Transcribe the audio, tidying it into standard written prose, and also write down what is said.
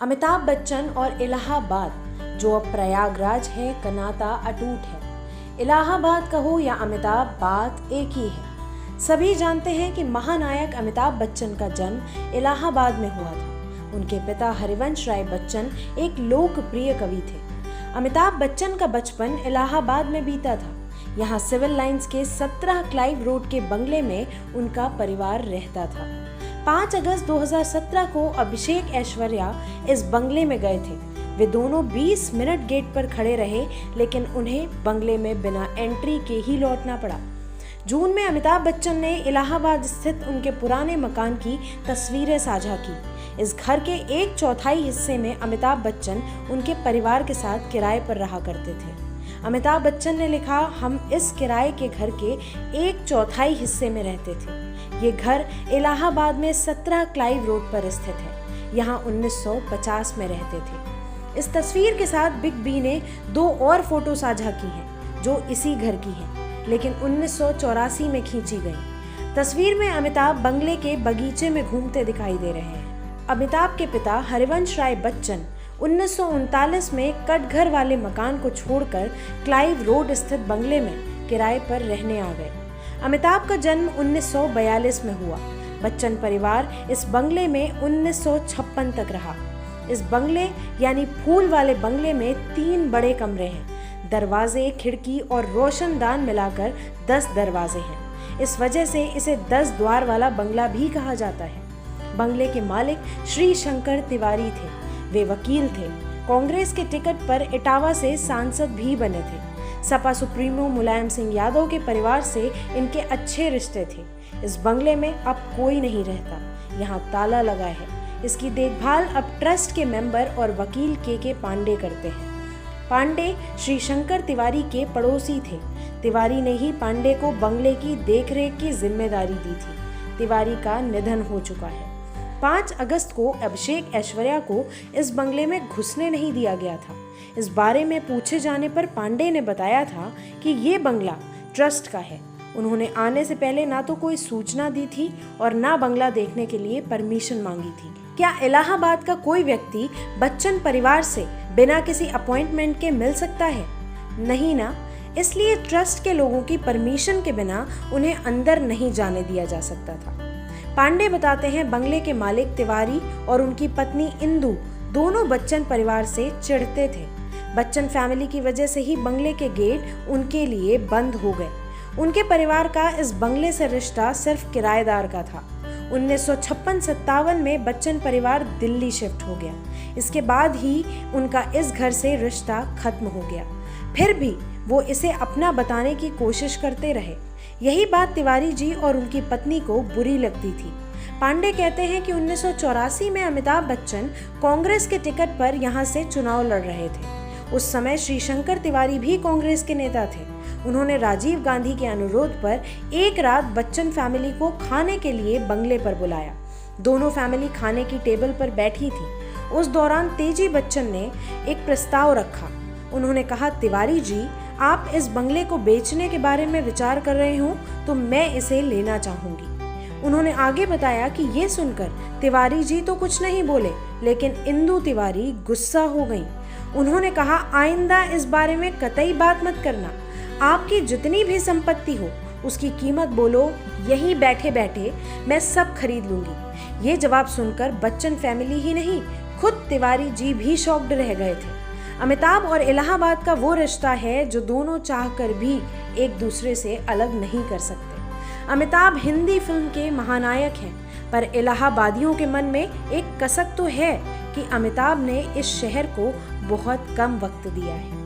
अमिताभ बच्चन और इलाहाबाद, जो अब प्रयागराज है, का नाता अटूट है। इलाहाबाद कहो या अमिताभ, बात एक ही है। सभी जानते हैं कि महानायक अमिताभ बच्चन का जन्म इलाहाबाद में हुआ था। उनके पिता हरिवंश राय बच्चन एक लोकप्रिय कवि थे। अमिताभ बच्चन का बचपन इलाहाबाद में बीता था। यहाँ सिविल लाइंस के 17 क्लाइव रोड के बंगले में उनका परिवार रहता था। 5 अगस्त 2017 को अभिषेक ऐश्वर्या इस बंगले में गए थे। वे दोनों 20 मिनट गेट पर खड़े रहे, लेकिन उन्हें बंगले में बिना एंट्री के ही लौटना पड़ा। जून में अमिताभ बच्चन ने इलाहाबाद स्थित उनके पुराने मकान की तस्वीरें साझा की। इस घर के 1/4 हिस्से में अमिताभ बच्चन उनके परिवार के साथ किराए पर रहा करते थे। अमिताभ बच्चन ने लिखा, हम इस किराए के घर के 1/4 हिस्से में रहते थे। ये घर इलाहाबाद में 17 क्लाइव रोड पर स्थित है। यहाँ 1950 में रहते थे। इस तस्वीर के साथ बिग बी ने 2 और फोटो साझा की हैं, जो इसी घर की हैं, लेकिन 1984 में खींची गई। तस्वीर में अमिताभ बंगले के बगीचे में घूमते दिखाई दे रहे हैं। अमिताभ के पिता हरिवंश राय बच्चन 1939 में कटघर वाले मकान को छोड़कर क्लाइव रोड स्थित बंगले में किराए पर रहने आ गए। अमिताभ का जन्म 1942 में हुआ। बच्चन परिवार इस बंगले में 1956 तक रहा। इस बंगले यानी फूल वाले बंगले में 3 बड़े कमरे हैं। दरवाजे, खिड़की और रोशनदान मिलाकर 10 दरवाजे हैं। इस वजह से इसे 10 द्वार वाला बंगला भी कहा जाता है। बंगले के मालिक श्री शंकर तिवारी थे। वे वकील थे। कांग्रेस के टिकट पर इटावा से सांसद भी बने थे। सपा सुप्रीमो मुलायम सिंह यादव के परिवार से इनके अच्छे रिश्ते थे। इस बंगले में अब कोई नहीं रहता। यहाँ ताला लगा है। इसकी देखभाल अब ट्रस्ट के मेंबर और वकील के पांडे करते हैं। पांडे श्री शंकर तिवारी के पड़ोसी थे। तिवारी ने ही पांडे को बंगले की देखरेख की जिम्मेदारी दी थी। तिवारी का निधन हो चुका है। 5 अगस्त को अभिषेक ऐश्वर्या को इस बंगले में घुसने नहीं दिया गया था। इस बारे में पूछे जाने पर पांडे ने बताया था कि ये बंगला ट्रस्ट का है। उन्होंने आने से पहले ना तो कोई सूचना दी थी और ना बंगला देखने के लिए परमिशन मांगी थी। क्या इलाहाबाद का कोई व्यक्ति बच्चन परिवार से बिना किसी अपॉइंटमेंट के मिल सकता है? नहीं ना। इसलिए ट्रस्ट के लोगों की परमिशन के बिना उन्हें अंदर नहीं जाने दिया जा सकता था। पांडे बताते हैं, बंगले के मालिक तिवारी और उनकी पत्नी इंदु दोनों बच्चन परिवार से चिढ़ते थे। बच्चन फैमिली की वजह से ही बंगले के गेट उनके लिए बंद हो गए। उनके परिवार का इस बंगले से रिश्ता सिर्फ किराएदार का था। 1956-57 में बच्चन परिवार दिल्ली शिफ्ट हो गया। इसके बाद ही उनका इस घर से रिश्ता खत्म हो गया। फिर भी वो इसे अपना बताने की कोशिश करते रहे। यही बात तिवारी जी और उनकी पत्नी को बुरी लगती थी। पांडे कहते हैं कि 1984 में अमिताभ बच्चन कांग्रेस के टिकट पर यहाँ से चुनाव लड़ रहे थे। उस समय श्री शंकर तिवारी भी कांग्रेस के नेता थे। उन्होंने राजीव गांधी के अनुरोध पर एक रात बच्चन फैमिली को खाने के लिए बंगले पर बुलाया। दोनों फैमिली खाने की टेबल पर बैठी थी। उस दौरान तेजी बच्चन ने एक प्रस्ताव रखा। उन्होंने कहा, तिवारी जी, आप इस बंगले को बेचने के बारे में विचार कर रहे हो तो मैं इसे लेना चाहूंगी। उन्होंने आगे बताया कि ये सुनकर तिवारी जी तो कुछ नहीं बोले, लेकिन इंदु तिवारी गुस्सा हो गईं। उन्होंने कहा, आइंदा इस बारे में कतई बात मत करना। आपकी जितनी भी संपत्ति हो उसकी कीमत बोलो, यहीं बैठे बैठे मैं सब खरीद लूंगी। ये जवाब सुनकर बच्चन फैमिली ही नहीं, खुद तिवारी जी भी शॉक्ड रह गए थे। अमिताभ और इलाहाबाद का वो रिश्ता है जो दोनों चाहकर भी एक दूसरे से अलग नहीं कर सकते। अमिताभ हिंदी फिल्म के महानायक हैं, पर इलाहाबादियों के मन में एक कसक तो है कि अमिताभ ने इस शहर को बहुत कम वक्त दिया है।